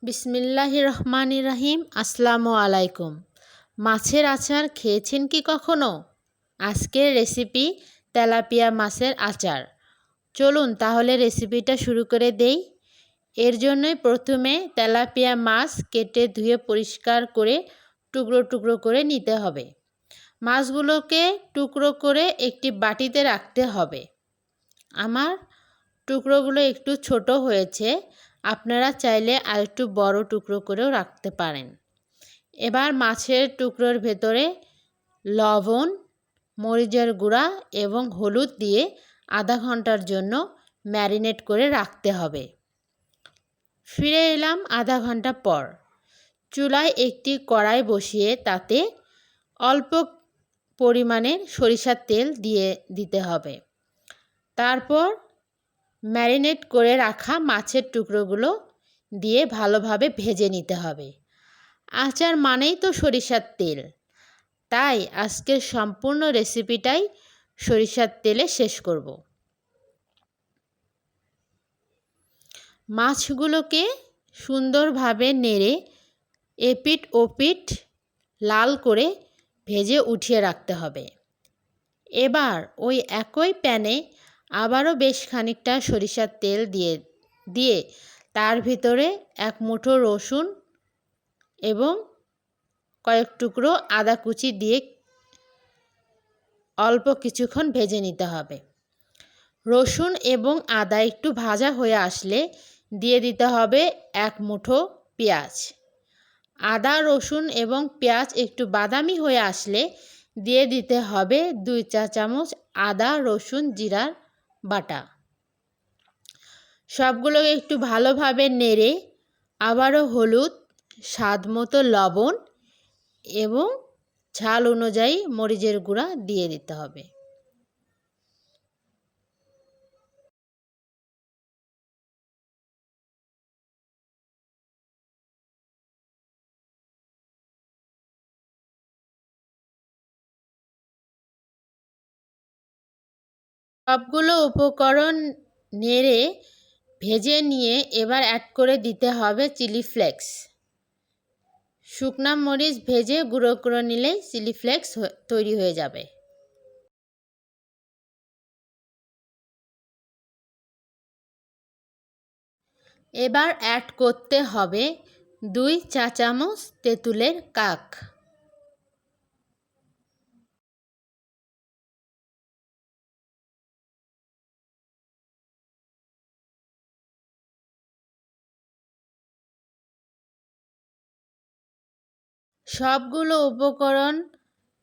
বিসমিল্লাহির রহমানির রহিম। আসসালামু আলাইকুম। মাছের আচার খেয়েছেন কি কখনো? আজকের রেসিপি তেলাপিয়া মাছের আচার। চলুন তাহলে রেসিপিটা শুরু করে দেই। এর জন্যই প্রথমে তেলাপিয়া মাছ কেটে ধুয়ে পরিষ্কার করে টুকরো টুকরো করে নিতে হবে। মাছগুলোকে টুকরো করে একটি বাটিতে রাখতে হবে। আমার টুকরোগুলো একটু ছোট হয়েছে, আপনারা চাইলে আরেকটু বড় টুকরো করেও রাখতে পারেন। এবার মাছের টুকরোর ভেতরে লবণ, মরিচের গুঁড়া এবং হলুদ দিয়ে আধা ঘন্টার জন্য ম্যারিনেট করে রাখতে হবে। ফিরে এলাম আধা ঘন্টা পর। চুলায় একটি কড়াই বসিয়ে তাতে অল্প পরিমাণে সরিষার তেল দিতে হবে। তারপর ম্যারিনেট করে রাখা মাছের টুকরোগুলো দিয়ে ভালোভাবে ভেজে নিতে হবে। আচার মানেই তো সরিষার তেল, তাই আজকের সম্পূর্ণ রেসিপিটাই সরিষার তেলে শেষ করব। মাছগুলোকে সুন্দরভাবে নেড়ে এপিঠ ওপিঠ লাল করে ভেজে উঠিয়ে রাখতে হবে। এবার ওই একই প্যানে আবারও বেশ খানিকটা সরিষার তেল দিয়ে তার ভিতরে এক মুঠো রসুন এবং কয়েক টুকরো আদা কুচি দিয়ে অল্প কিছুক্ষণ ভেজে নিতে হবে। রসুন এবং আদা একটু ভাজা হয়ে আসলে দিয়ে দিতে হবে এক মুঠো পেঁয়াজ। আদা, রসুন এবং পেঁয়াজ একটু বাদামি হয়ে আসলে দিয়ে দিতে হবে 2 চা চামচ আদা রসুন জিরার বাটা। সবগুলোকে একটু ভালোভাবে নেড়ে আবারও হলুদ, স্বাদ মতো লবণ এবং ঝাল অনুযায়ী মরিচের গুঁড়া দিয়ে দিতে হবে। সবগুলো উপকরণ নেড়ে ভেজে নিয়ে এবার অ্যাড করে দিতে হবে চিলি ফ্লেক্স। শুকনা মরিচ ভেজে গুঁড়ো করে নিলেই চিলি ফ্লেক্স তৈরি হয়ে যাবে। এবার অ্যাড করতে হবে 2 চা চামচ তেঁতুলের কাক। সবগুলো উপকরণ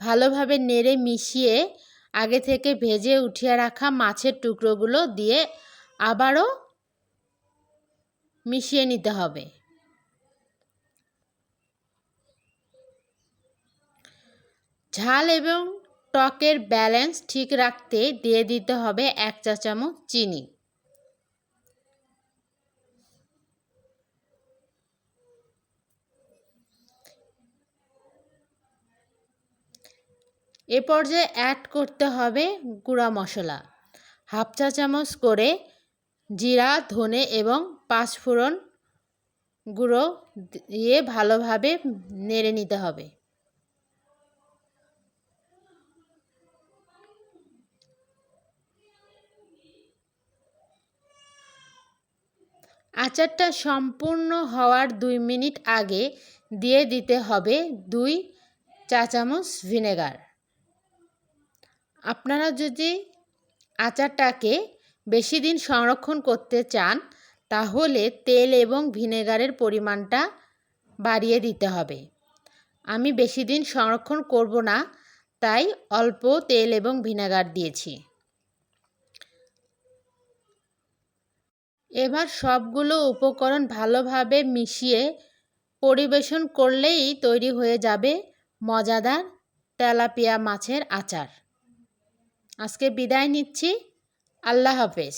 ভালোভাবে নেড়ে মিশিয়ে আগে থেকে ভেজে উঠিয়ে রাখা মাছের টুকরোগুলো দিয়ে আবারও মিশিয়ে নিতে হবে। ঝাল এবং টকের ব্যালেন্স ঠিক রাখতে দিয়ে দিতে হবে 1 চা চামচ চিনি। এ পর্যায়ে অ্যাড করতে হবে গুঁড়া মশলা। হাফ চা চামচ করে জিরা, ধনে এবং 5 ফোড়ন গুঁড়ো দিয়ে ভালোভাবে নেড়ে নিতে হবে। আচারটা সম্পূর্ণ হওয়ার 2 মিনিট আগে দিয়ে দিতে হবে 2 চা চামচ ভিনেগার। আপনারা যদি আচারটাকে বেশি দিন সংরক্ষণ করতে চান তাহলে তেল এবং ভিনেগারের পরিমাণটা বাড়িয়ে দিতে হবে। আমি বেশি দিন সংরক্ষণ করব না, তাই অল্প তেল এবং ভিনেগার দিয়েছি। এবার সবগুলো উপকরণ ভালোভাবে মিশিয়ে পরিবেশন করলেই তৈরি হয়ে যাবে মজাদার তেলাপিয়া মাছের আচার। আজকে বিদায় নিচ্ছি। আল্লাহ হাফেজ।